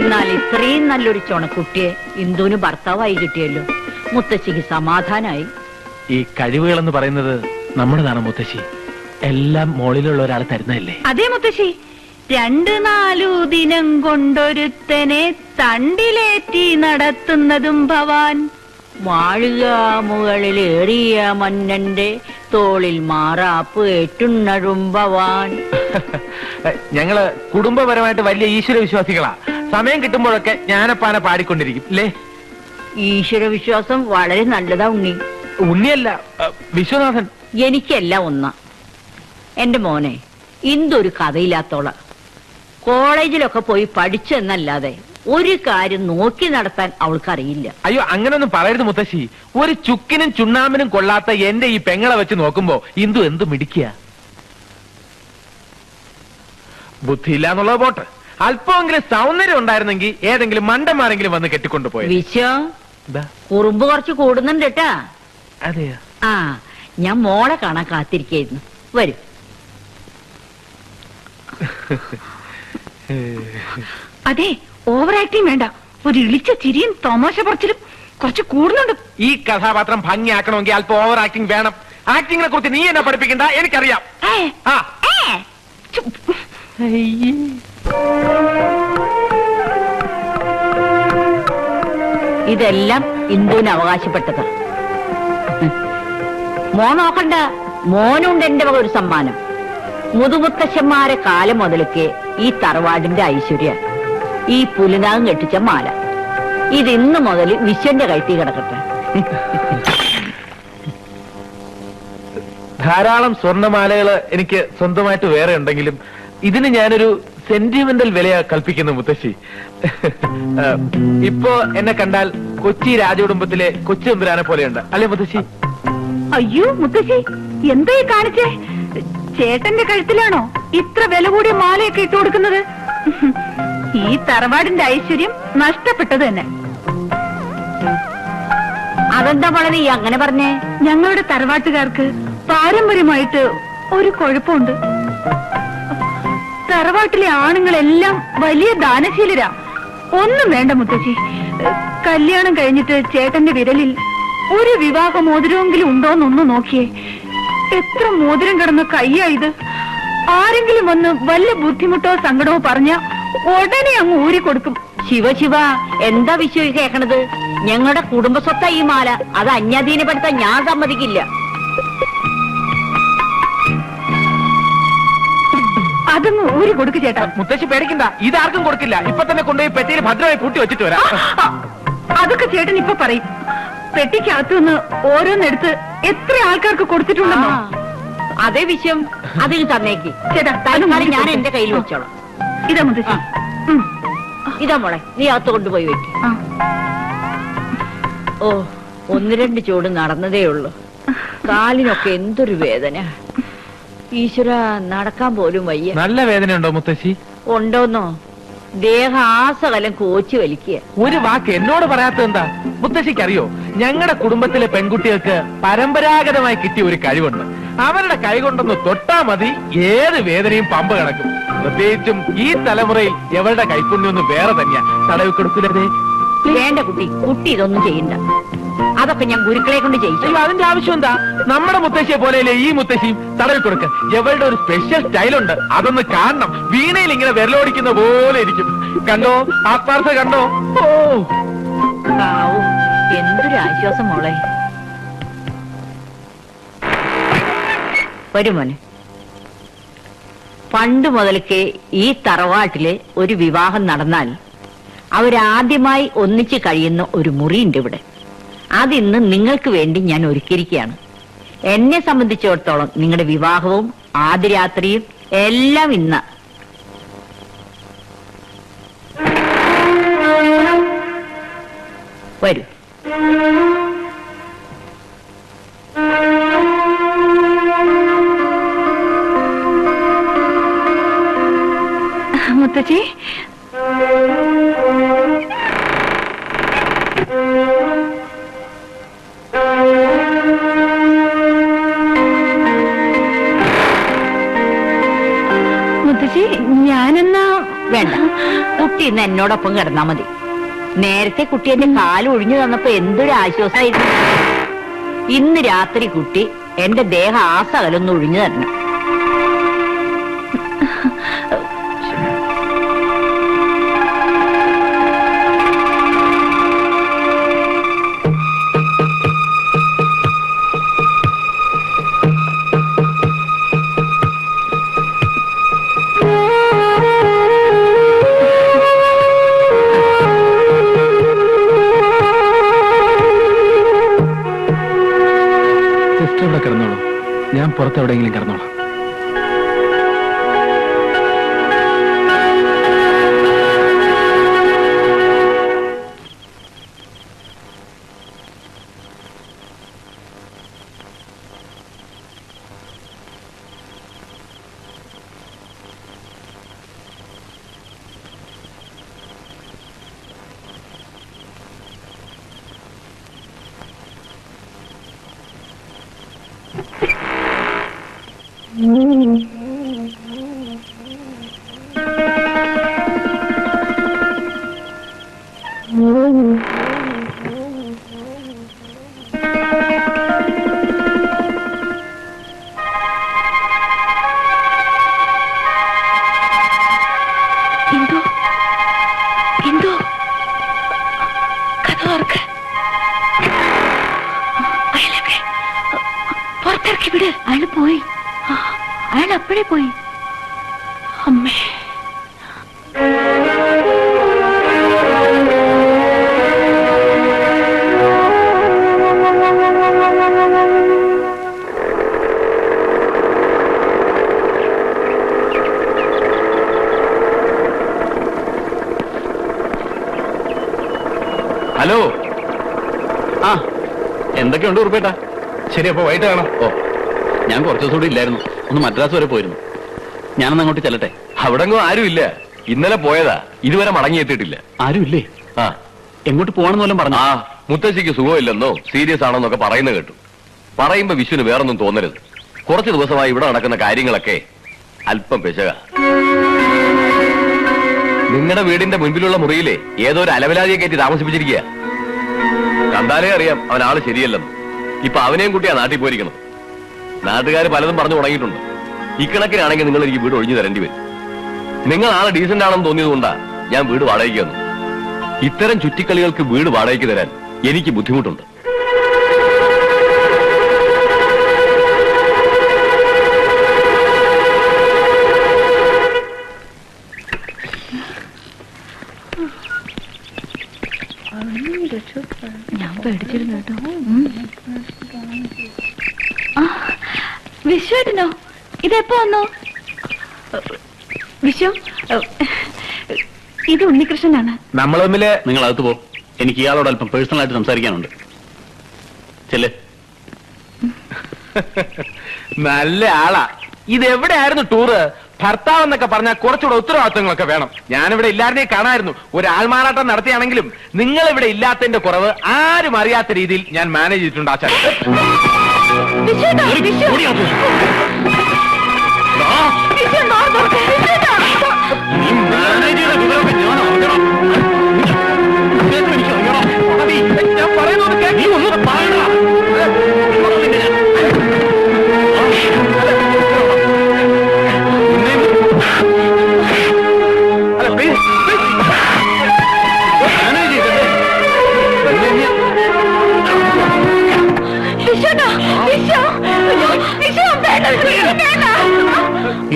എന്നാൽ ഇത്രയും നല്ലൊരു ചുണക്കുട്ടിയെ ഇന്ദുവിന് ഭർത്താവായി കിട്ടിയല്ലോ. മുത്തശ്ശിക്ക് സമാധാനായി. ഈ കഴിവുകളെന്ന് പറയുന്നത് നമ്മുടെതാണ് മുത്തശ്ശി. എല്ലാം മോളിലുള്ള ഒരാൾ തരുന്നതല്ലേ? അതെ മുത്തശ്ശി. 2-4 ദിനം കൊണ്ടൊരുത്തനെ തണ്ടിലേറ്റി നടത്തുന്നതും ഭവാൻ. വാഴുക മുകളിലേറിയ മന്നന്റെ തോളിൽ മാറാപ്പ് ഏറ്റുണ്ണഴും ഭവാൻ. ഞങ്ങള് കുടുംബപരമായിട്ട് വലിയ ഈശ്വര വിശ്വാസികളാ. സമയം കിട്ടുമ്പോഴൊക്കെ ജ്ഞാനപ്പാന പാടിക്കൊണ്ടിരിക്കും അല്ലേ? ഈശ്വര വിശ്വാസം വളരെ നല്ലതാ ഉണ്ണി. ഉണ്ണിയല്ല, വിശ്വനാഥൻ. എനിക്കെല്ലാം ഒന്നാ. എന്റെ മോനെ, ഇന്തൊരു കഥയില്ലാത്തോള. കോളേജിലൊക്കെ പോയി പഠിച്ചെന്നല്ലാതെ ഒരു കാര്യം നോക്കി നടത്താൻ അവൾക്കറിയില്ല. അയ്യോ, അങ്ങനൊന്നും പറയരുത് മുത്തശ്ശി. ഒരു ചുക്കിനും ചുണ്ണാമ്പിനും കൊള്ളാത്ത എന്റെ ഈ പെങ്ങളെ വെച്ച് നോക്കുമ്പോ ഇന്ദു എന്തു മിടിക്കുക. ബുദ്ധിയില്ല എന്നുള്ളത് പോട്ട്, അല്പമെങ്കിലും സൗന്ദര്യം ഉണ്ടായിരുന്നെങ്കിൽ ഏതെങ്കിലും മണ്ടന്മാരെങ്കിലും വന്ന് കെട്ടിക്കൊണ്ടുപോയി. വിശ്വം, കുറുമ്പ് കുറച്ച് കൂടുന്നുണ്ട് കേട്ടാ. അതെയോ? ആ, ഞാൻ മോളെ കാണാൻ കാത്തിരിക്കായിരുന്നു. വരും. അതെ, ഓവർ ആക്ടിങ് വേണ്ട. ഒരു ഇളിച്ച ചിരിയും തമാശ പറച്ചിലും കുറച്ച് കൂടുന്നുണ്ട്. ഈ കഥാപാത്രം ഭംഗിയാക്കണമെങ്കിൽ അല്പം ഓവർ ആക്ടിങ് വേണം. ആക്ടിങ്ങിനെ കുറിച്ച് നീ എന്നെ പഠിപ്പിക്കണ്ട, എനിക്കറിയാം. ഇതെല്ലാം ഇന്ദുവിന് അവകാശപ്പെട്ടത്. മോൻ നോക്കണ്ട, മോനുണ്ട് എന്റെ വക ഒരു സമ്മാനം. മുതുമുത്തശ്ശന്മാരെ കാലം മുതലൊക്കെ ഈ തറവാടിന്റെ ഐശ്വര്യ ഈ പുലിനാഗം കെട്ടിച്ച മാല. ഇത് ഇന്ന് മുതൽ വിശ്വന്റെ കഴുത്തി കിടക്കട്ടെ. ധാരാളം സ്വർണ്ണമാലകള് എനിക്ക് സ്വന്തമായിട്ട് വേറെ ഉണ്ടെങ്കിലും ഇതിന് ഞാനൊരു സെന്റിമെന്റൽ വിലയാ കൽപ്പിക്കുന്നു മുത്തശ്ശി. ഇപ്പോ എന്നെ കണ്ടാൽ കൊച്ചി രാജകുടുംബത്തിലെ കൊച്ചു എമ്പുരാനെ പോലെയുണ്ട് അല്ലേ മുത്തശ്ശി? അയ്യോ മുത്തശ്ശി, എന്തായി കാണിച്ചേ? ചേട്ടന്റെ കഴുത്തിലാണോ ഇത്ര വില കൂടിയ മാലയൊക്കെ ഇട്ടു കൊടുക്കുന്നത്? ഈ തറവാടിന്റെ ഐശ്വര്യം നഷ്ടപ്പെട്ടത് തന്നെ. അതെന്താ മോളെ നീ അങ്ങനെ പറഞ്ഞേ? ഞങ്ങളുടെ തറവാട്ടുകാർക്ക് പാരമ്പര്യമായിട്ട് ഒരു കുഴപ്പമുണ്ട്. തറവാട്ടിലെ ആണുങ്ങളെല്ലാം വലിയ ദാനശീലരാ. ഒന്നും വേണ്ട മുത്തശ്ശി, കല്യാണം കഴിഞ്ഞിട്ട് ചേട്ടന്റെ വിരലിൽ ഒരു വിവാഹ മോതിരമെങ്കിലും ഉണ്ടോന്നൊന്ന് നോക്കിയേ. എത്ര മോതിരം കിടന്ന കയ്യാ ഇത്. ആരെങ്കിലും വന്ന് വല്ല ബുദ്ധിമുട്ടോ സങ്കടമോ പറഞ്ഞ ഉടനെ അങ്ങ് ഊരി കൊടുക്കും. ശിവ, എന്താ വിശ്വ കേക്കണത്? ഞങ്ങളുടെ കുടുംബസ്വത്ത ഈ മാല. അത് അന്യാധീനപ്പെടുത്താൻ ഞാൻ സമ്മതിക്കില്ല. അതങ്ങ് ഊരി കൊടുക്ക് ചേട്ടാ. മുത്തശ്ശി പേടിക്കണ്ട, ഇതാർക്കും കൊടുക്കില്ല. ഇപ്പൊ തന്നെ കൊണ്ടുപോയി പെട്ടിയിൽ ഭദ്രമായി പൂട്ടി വെച്ചിട്ട് വരാം. അതൊക്കെ ചേട്ടൻ ഇപ്പൊ പറയും. പെട്ടിക്കകത്തുനിന്ന് ഓരോന്നെടുത്ത് എത്ര ആൾക്കാർക്ക് കൊടുത്തിട്ടുണ്ടെന്നോ? അതേ വിശ്വം, അതിന് തന്നേക്ക് ചേട്ടാ. തൽക്കാലം ഞാൻ എന്റെ കയ്യിൽ വെച്ചോളാം. ഇതാ മുത്തശ്ശി. ഇതാ മോളെ, നീ അകത്ത് കൊണ്ടുപോയി വെക്ക്. ഓ, 1-2 ചൂട് നടന്നതേ ഉള്ളൂ. കാലിനൊക്കെ എന്തൊരു വേദന. ഈശ്വര, നടക്കാൻ പോലും വയ്യ. നല്ല വേദനയുണ്ടോ മുത്തശ്ശി? ഉണ്ടോന്നോ? ദേഹം ആസകലം കോച്ചു വലിക്കുക. ഒരു വാക്ക് എന്നോട് പറയാത്ത എന്താ? മുത്തശ്ശിക്ക് അറിയോ, ഞങ്ങളുടെ കുടുംബത്തിലെ പെൺകുട്ടികൾക്ക് പരമ്പരാഗതമായി കിട്ടിയ ഒരു കഴിവുണ്ട്. അവരുടെ കൈകൊണ്ടൊന്ന് തൊട്ടാ മതി, ഏത് വേദനയും പമ്പ് കിടക്കും. പ്രത്യേകിച്ചും ഈ തലമുറയിൽ എവളുടെ കൈപ്പുണ്യൊന്നും വേറെ തന്നെയാ. തടവി കൊടുക്കില്ലേ? വേണ്ട കുട്ടി ഇതൊന്നും ചെയ്യണ്ട. അതൊക്കെ ഞാൻ ഗുരുക്കളെ കൊണ്ട് ചെയ്യിച്ചു. അതിന്റെ ആവശ്യം എന്താ? നമ്മുടെ മുത്തശ്ശിയെ പോലെയല്ലേ ഈ മുത്തശ്ശിയും. തടവി കൊടുക്ക. എവളുടെ ഒരു സ്പെഷ്യൽ സ്റ്റൈലുണ്ട്, അതൊന്ന് കാണണം. വീണയിൽ ഇങ്ങനെ വിരലോടിക്കുന്ന പോലെ ഇരിക്കും. കണ്ടോ? ആത്മാർത്ഥ കണ്ടോ? ഓ, എന്തൊരു ആശ്വാസം മോളെ. വരുമോനെ, പണ്ട് മുതൽക്കേ ഈ തറവാട്ടിലെ ഒരു വിവാഹം നടന്നാൽ അവരാദ്യമായി ഒന്നിച്ച് കഴിയുന്ന ഒരു മുറിയുണ്ട് ഇവിടെ. അതിന്ന് നിങ്ങൾക്ക് വേണ്ടി ഞാൻ ഒരുക്കിയിരിക്കുകയാണ്. എന്നെ സംബന്ധിച്ചിടത്തോളം നിങ്ങളുടെ വിവാഹവും ആദ്യരാത്രിയും എല്ലാം ഇന്ന്. വരൂ. മുത്തശ്ശി, മുത്തശ്ശി, ഞാനെന്നാ വേണ്ട. കുട്ടി ഇന്ന് എന്നോടൊപ്പം കിടന്നാ മതി. നേരത്തെ കുട്ടി എന്റെ കാല് ഒഴിഞ്ഞു തന്നപ്പോ എന്തൊരു ആശ്വാസമായിരുന്നു. ഇന്ന് രാത്രി കുട്ടി എന്റെ ദേഹം ആസകലൊന്ന് ഒഴിഞ്ഞു തരണം. സിസ്റ്റർ ഇവിടെ കിടന്നോളൂ, ഞാൻ പുറത്തെവിടെയെങ്കിലും കിടന്നോളാം. പുറത്തിറക്കി വിട്. അയാള് പോയി. അയാൾ അപ്പോഴേ പോയി. അമ്മേ, ഹലോ. ആ, എന്തൊക്കെയുണ്ട് ഉറുപ്പേട്ടാ? ശരി, അപ്പൊ വൈകിട്ട് കാണാം. ഓ, ഞാൻ കുറച്ചു ദിവസം കൂടി ഇല്ലായിരുന്നു, ഒന്ന് മദ്രാസ് വരെ പോയിരുന്നു. ഞാനൊന്ന് അങ്ങോട്ട് ചെല്ലട്ടെ. അവിടെങ്ങും ആരുമില്ല. ഇന്നലെ പോയതാ, ഇതുവരെ മടങ്ങിയെത്തിയിട്ടില്ല. ആരും ഇല്ലേ? ആ, എങ്ങോട്ട് പോകണമെന്ന് വല്ലതും പറഞ്ഞു? ആ, മുത്തശ്ശിക്ക് സുഖമില്ലെന്നോ സീരിയസ് ആണെന്നൊക്കെ പറയുന്നത് കേട്ടു. പറയുമ്പോ വിഷുവിന് വേറൊന്നും തോന്നരുത്. കുറച്ച് ദിവസമായി ഇവിടെ നടക്കുന്ന കാര്യങ്ങളൊക്കെ അല്പം പെശക. നിങ്ങളുടെ വീടിന്റെ മുൻപിലുള്ള മുറിയിലെ ഏതോ ഒരു അലവലാതിയെ കയറ്റി താമസിപ്പിച്ചിരിക്കുക. കണ്ടാലേ അറിയാം അവൻ ആള് ശരിയല്ലെന്ന്. ഇപ്പൊ അവനെയും കുട്ടിയാ നാട്ടിൽ പോയിരിക്കണം. നാട്ടുകാർ പലതും പറഞ്ഞു തുടങ്ങിയിട്ടുണ്ട്. ഇക്കണക്കിനാണെങ്കിൽ നിങ്ങൾ എനിക്ക് വീട് ഒഴിഞ്ഞു തരേണ്ടി വരും. നിങ്ങൾ ആളെ ഡീസന്റ് ആണെന്ന് തോന്നിയതുകൊണ്ടാ ഞാൻ വീട് വാടകയ്ക്ക് തന്നു. ഇത്തരം ചുറ്റിക്കളികൾക്ക് വീട് വാടകയ്ക്ക് തരാൻ എനിക്ക് ബുദ്ധിമുട്ടുണ്ട്. ഞാൻ പേടിച്ചിരുന്നു കേട്ടോ. വിശ്വേട്ടനോ? ഇതെപ്പോ വന്നു? വിശ്വം, ഇത് ഉണ്ണികൃഷ്ണനാണ്. നമ്മൾ തമ്മില് നിങ്ങൾ അകത്ത് പോ. എനിക്ക് ഇയാളോട് അല്പം പേഴ്സണൽ ആയിട്ട് സംസാരിക്കാനുണ്ട്. ചെല്ലേ. നല്ല ആളാ. ഇതെവിടെയായിരുന്നു ടൂറ്? ഭർത്താവ് എന്നൊക്കെ പറഞ്ഞാൽ കുറച്ചുകൂടെ ഉത്തരവാദിത്തങ്ങളൊക്കെ വേണം. ഞാനിവിടെ ഇല്ലാതെ കാണായിരുന്നു. ഒരു ആൾമാറാട്ടം നടത്തിയാണെങ്കിലും നിങ്ങൾ ഇവിടെ ഇല്ലാത്തതിന്റെ കുറവ് ആരും അറിയാത്ത രീതിയിൽ ഞാൻ മാനേജ് ചെയ്തിട്ടുണ്ട്. ആച്ചാ, ഞാൻ പറയുന്നത് കേൾക്കി. ഒന്നും പറയണ്ട.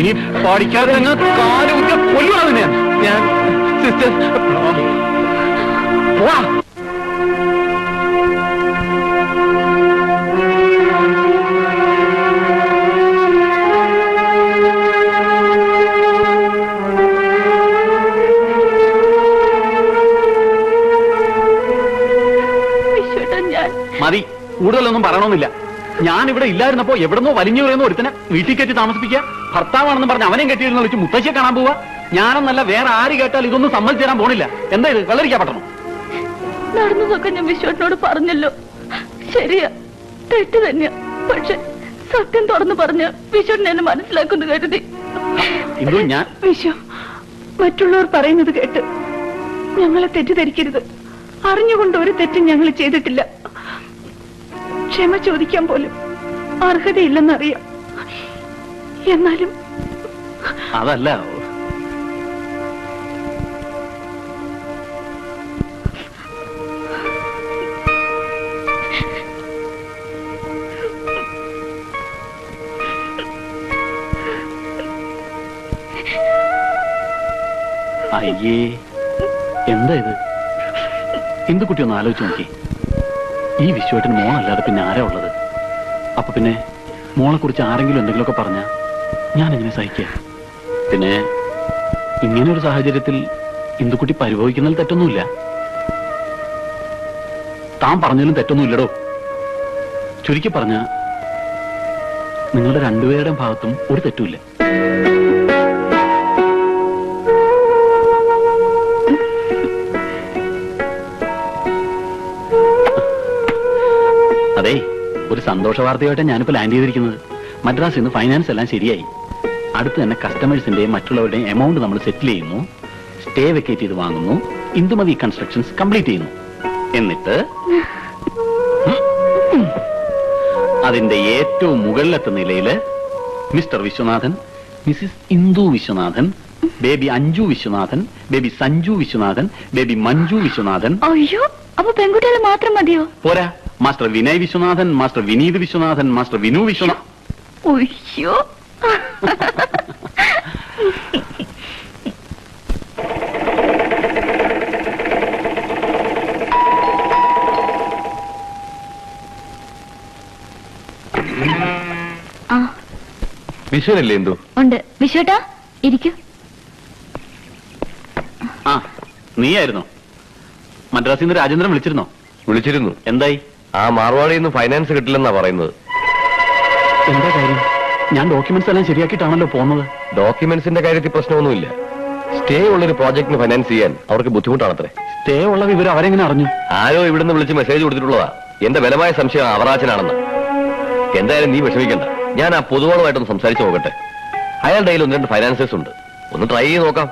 ഇനി പഠിക്കാതെ അങ്ങ് കാലുകുത്തി കൊല്ലുവാ ഞാൻ. സിസ്റ്റർ പോവാ. മതി, കൂടുതലൊന്നും പറയണമെന്നില്ല. ഞാൻ ഇവിടെ ഇല്ലായിരുന്നപ്പോ എവിടെന്നോ വലിഞ്ഞു പറയുന്ന ഒരുത്തനെ വീട്ടിൽ കയറ്റി താമസിപ്പിക്കുക, ഭർത്താവാണെന്ന് പറഞ്ഞ് അവനെയും കെട്ടിയിരുന്ന വിളിച്ച് മുത്തശ്ശിയെ കാണാൻ പോവുക. ഞാനെന്നല്ല വേറെ ആര് കേട്ടാൽ ഇതൊന്നും സമ്മതിച്ചു തരാൻ പോണില്ല. എന്താ ഇത്? വെള്ളരിക്കാൻ പറ്റണം. നടന്നതൊക്കെ ഞാൻ വിശ്വനോട് പറഞ്ഞല്ലോ. ശരിയാ, തെറ്റ് തന്നെയാ. പക്ഷെ സത്യം തുറന്നു പറഞ്ഞ് വിശ്വൻ എന്നെ മനസ്സിലാക്കുന്നു കരുതി. എന്തോ ഞാൻ വിശ്വ, മറ്റുള്ളവർ പറയുന്നത് കേട്ട് ഞങ്ങളെ തെറ്റിദ്ധരിക്കരുത്. അറിഞ്ഞുകൊണ്ട് ഒരു തെറ്റും ഞങ്ങൾ ചെയ്തിട്ടില്ല. ക്ഷമ ചോദിക്കാൻ പോലും അർഹതയില്ലെന്നറിയാം. എന്നാലും അതല്ല, അയ്യേ, എന്താ ഇത്? ഇന്ദുക്കുട്ടി ഒന്ന് ആലോചിച്ച് നോക്കി. ഈ വിശ്വട്ടിന് മോളല്ലാതെ പിന്നെ ആരാ ഉള്ളത്? അപ്പൊ പിന്നെ മോളെ കുറിച്ച് ആരെങ്കിലും എന്തെങ്കിലുമൊക്കെ പറഞ്ഞാ ഞാൻ എങ്ങനെ സഹിക്കുക? പിന്നെ ഇങ്ങനെ ഒരു സാഹചര്യത്തിൽ ഇന്ദുക്കുട്ടി പരിഭവിക്കുന്നതിൽ തെറ്റൊന്നുമില്ല. താൻ പറഞ്ഞതിലും തെറ്റൊന്നുമില്ലടോ. ചുരുക്കി പറഞ്ഞ നിങ്ങളുടെ രണ്ടുപേരുടെയും ഭാഗത്തും ഒരു തെറ്റുമില്ല. അതെ, ഒരു സന്തോഷ വാർത്തയായിട്ട് ഞാനിപ്പോ ലാൻഡ് ചെയ്തിരിക്കുന്നത്. മദ്രാസിൽ നിന്ന് ഫൈനാൻസ് എല്ലാം ശരിയായി. അടുത്ത് തന്നെ കസ്റ്റമേഴ്സിന്റെയും മറ്റുള്ളവരുടെയും എമൗണ്ട് നമ്മൾ സെറ്റിൽ ചെയ്യുന്നു, സ്റ്റേ വെക്കേറ്റ് ചെയ്ത് വാങ്ങുന്നു, ഇന്ദുമതി കൺസ്ട്രക്ഷൻസ് കംപ്ലീറ്റ് ചെയ്യുന്നു. എന്നിട്ട് അതിന്റെ ഏറ്റവും മുകളിലത്തെ നിലയില് mister Viswanathan, Mrs Indu Viswanathan, baby Anju Viswanathan, baby Sanju Viswanathan, baby Manju Viswanathan. അയ്യോ, അപ്പൊ പെൺകുട്ടികൾ മാത്രം മതിയോ? പോരാ, master Vinay Viswanathan, master Vineeth Viswanathan, master Vinu Viswanathan. അയ്യോ, വിശ്വനല്ലേ എന്തു? ഉണ്ട്. വിശ്വട്ടാ, ഇരിക്കൂ. ആ, നീയായിരുന്നോ? മദ്രാസിൽ നിന്ന് രാജേന്ദ്രൻ വിളിച്ചിരുന്നോ? വിളിച്ചിരുന്നു. എന്തായി? ആ മാർവാടിയിൽ നിന്ന് ഫൈനാൻസ് കിട്ടില്ലെന്നാ പറയുന്നത്. എന്താ കാര്യം? ഞാൻ ഡോക്യുമെന്റ്സ് എല്ലാം ശരിയാക്കിയിട്ടാണല്ലോ പോകുന്നത്. ഡോക്യുമെന്റ്സിന്റെ കാര്യത്തിൽ പ്രശ്നമൊന്നുമില്ല. സ്റ്റേ ഉള്ളൊരു പ്രോജക്ടിന് ഫൈനാൻസ് ചെയ്യാൻ അവർക്ക് ബുദ്ധിമുട്ടാണത്രേ. സ്റ്റേ ഉള്ള വിവരം അവരെങ്ങനെ അറിഞ്ഞു? ആരോ ഇവിടുന്ന് വിളിച്ച് മെസ്സേജ് കൊടുത്തിട്ടുള്ളതാ. എന്റെ ബലമായ സംശയം അവറാച്ചനാണെന്ന്. എന്തായാലും നീ വിഷമിക്കണ്ട. ഞാൻ ആ പൊതുവാളുമായിട്ടൊന്ന് സംസാരിച്ചു നോക്കട്ടെ. അയാളുടെ കയ്യിൽ 1-2 ഫൈനാൻസേഴ്സ് ഉണ്ട്. ഒന്ന് ട്രൈ ചെയ്ത് നോക്കാം.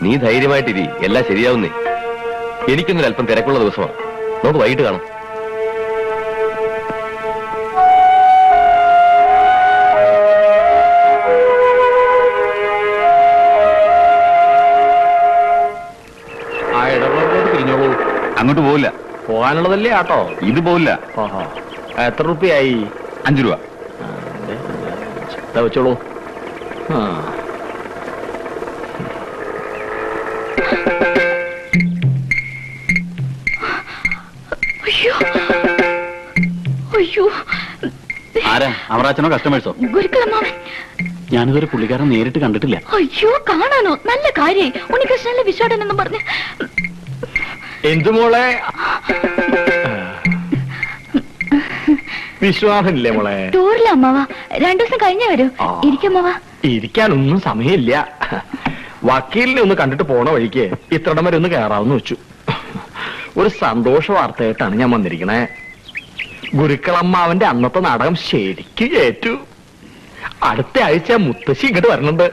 നീ ധൈര്യമായിട്ടിരി, എല്ലാം ശരിയാവുന്നേ. എനിക്കൊന്നൊരു അല്പം തിരക്കുള്ള ദിവസമാണ്. നമുക്ക് വൈകിട്ട് കാണാം. തിരിഞ്ഞോളൂ. അങ്ങോട്ട് പോവില്ല. പോകാനുള്ളതല്ലേ ആട്ടോ? ഇത് പോവില്ല. എത്ര റുപ്യായി? 5 രൂപ. വെച്ചോളൂ. അയ്യോ, അയ്യോ, ആരാ? അവറാച്ചനോ കസ്റ്റമേഴ്സോ? ഗുരുക്കളമ്മാവൻ. ഞാനിതുവരെ പുള്ളിക്കാരൻ നേരിട്ട് കണ്ടിട്ടില്ല. അയ്യോ, കാണാനോ? നല്ല കാര്യായി. ഉണ്ണികൃഷ്ണനിലെ വിശ്വാടൻ എന്നും പറഞ്ഞ്. എന്തുമോളെ? വിശ്വാസമില്ലേ മോളെ? ടൂറില്ല അമ്മാവ. 2 ദിവസം കഴിഞ്ഞേ വരൂ. ഇരിക്കമ്മാവ. ഇരിക്കാനൊന്നും സമയമില്ല. വക്കീലിനെ ഒന്ന് കണ്ടിട്ട് പോണ വഴിക്ക് ഇത്രടം വരെ ഒന്ന് കയറാവുന്ന വെച്ചു. ഒരു സന്തോഷ വാർത്തയായിട്ടാണ് ഞാൻ വന്നിരിക്കണേ. ഗുരുക്കളമ്മാവന്റെ അന്നത്തെ നാടകം ശരിക്ക് ഏറ്റു. അടുത്ത ആഴ്ച മുത്തശ്ശി ഇങ്ങോട്ട് വരണുണ്ട്.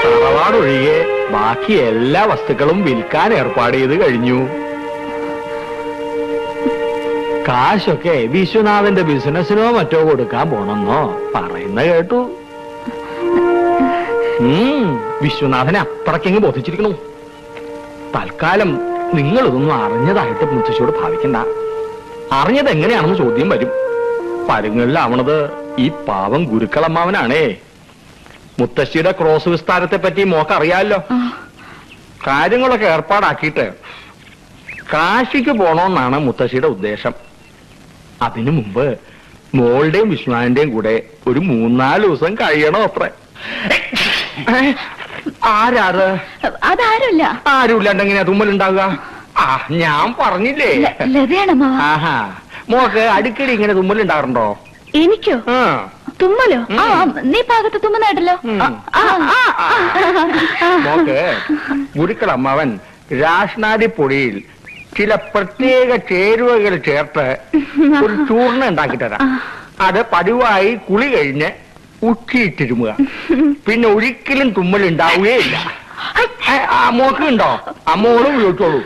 തറവാടൊഴികെ ബാക്കി എല്ലാ വസ്തുക്കളും വിൽക്കാൻ ഏർപ്പാട് ചെയ്ത് കഴിഞ്ഞു. കാശൊക്കെ വിശ്വനാഥന്റെ ബിസിനസിനോ മറ്റോ കൊടുക്കാൻ പോണെന്നോ പറയുന്ന കേട്ടു. വിശ്വനാഥനെ അത്രയ്ക്കങ്ങ് ബോധിച്ചിരിക്കണു. തൽക്കാലം നിങ്ങൾ ഇതൊന്നും അറിഞ്ഞതായിട്ട് മുത്തശ്ശിയോട് ഭാവിക്കണ്ട. അറിഞ്ഞത് എങ്ങനെയാണെന്ന് ചോദ്യം വരും. പരുങ്ങളിലാവണത് ഈ പാവം ഗുരുക്കളമ്മാവനാണേ. മുത്തശ്ശിയുടെ ക്രോസ് വിസ്താരത്തെ പറ്റി മോക്കറിയാലോ. കാര്യങ്ങളൊക്കെ ഏർപ്പാടാക്കിയിട്ട് കാശിക്ക് പോണോന്നാണ് മുത്തശ്ശിയുടെ ഉദ്ദേശം. അതിനു മുമ്പ് മോളുടെയും വിശ്വനാഥന്റെയും കൂടെ ഒരു 3-4 ദിവസം കഴിയണോ അത്ര. ആരാത്? അതാരുമില്ല. ആരുമില്ലാണ്ട് എങ്ങനെയാ തുമ്മലുണ്ടാവുക? ഞാൻ പറഞ്ഞില്ലേ. ആഹാ, മോക്ക് അടിക്കടി ഇങ്ങനെ തുമ്മലുണ്ടാകാറുണ്ടോ? എനിക്കോ? തുമ്മലോ? നീ പാകത്ത് തുമ്മുന്നായിട്ടല്ലോ. മോക്ക് ഗുരുക്കളമ്മാവൻ രാഷ്നാദി പൊടിയിൽ ചില പ്രത്യേക ചേരുവകൾ ചേർത്ത് ഒരു ചൂർണ്ണ ഉണ്ടാക്കി തരാം. അത് പതിവായി കുളി കഴിഞ്ഞ് ഉച്ചിയിട്ടിരുമുക. പിന്നെ ഒരിക്കലും തുമ്മൽ ഉണ്ടാവുകയില്ല. മോക്കുണ്ടോ? അമ്മോളും ഉപയോഗിച്ചോളൂ.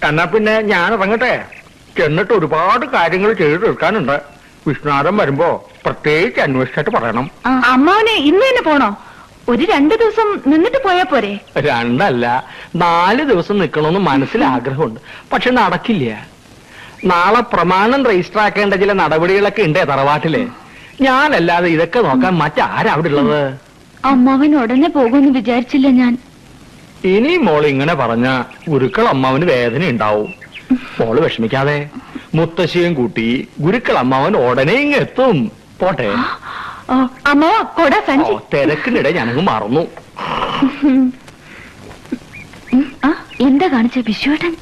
എന്നാ പിന്നെ ഞാൻ ഇറങ്ങട്ടെ. ചെന്നിട്ട് ഒരുപാട് കാര്യങ്ങൾ ചെയ്തു തീർക്കാനുണ്ട്. വിഷ്ണുനാഥൻ വരുമ്പോ പ്രത്യേകിച്ച് അന്വേഷിച്ചിട്ട് പറയണം. അമ്മാവനെ ഇന്ന് തന്നെ പോണോ? ഒരു 2 ദിവസം നിന്നിട്ട് പോയാ പോരെ? 2 അല്ല 4 ദിവസം നിൽക്കണമെന്ന് മനസ്സിൽ ആഗ്രഹമുണ്ട്. പക്ഷെ നടക്കില്ല. നാളെ പ്രമാണം രജിസ്റ്റർ ആക്കേണ്ട ചില നടപടികളൊക്കെ ഉണ്ട് തറവാട്ടില്. ഞാനല്ലാതെ ഇതൊക്കെ നോക്കാൻ മറ്റാരാ അവിടെ ഉള്ളത്? അമ്മാവൻ ഉടനെ പോകുമെന്ന് വിചാരിച്ചില്ല ഞാൻ. ഇനി മോൾ ഇങ്ങനെ പറഞ്ഞ ഗുരുക്കൾ അമ്മാവന് വേദന ഉണ്ടാവും. മോള് വിഷമിക്കാതെ. മുത്തശ്ശിയും കൂട്ടി ഗുരുക്കൾ അമ്മാവൻ ഉടനെ ഇങ്ങ് എത്തും. പോട്ടെ. അമ്മാവ കൊട സഞ്ചി. തിരക്കിനിടെ ഞാനങ്ങ് മറന്നു. എന്താ കാണിച്ച വിശ്വേട്ടൻ?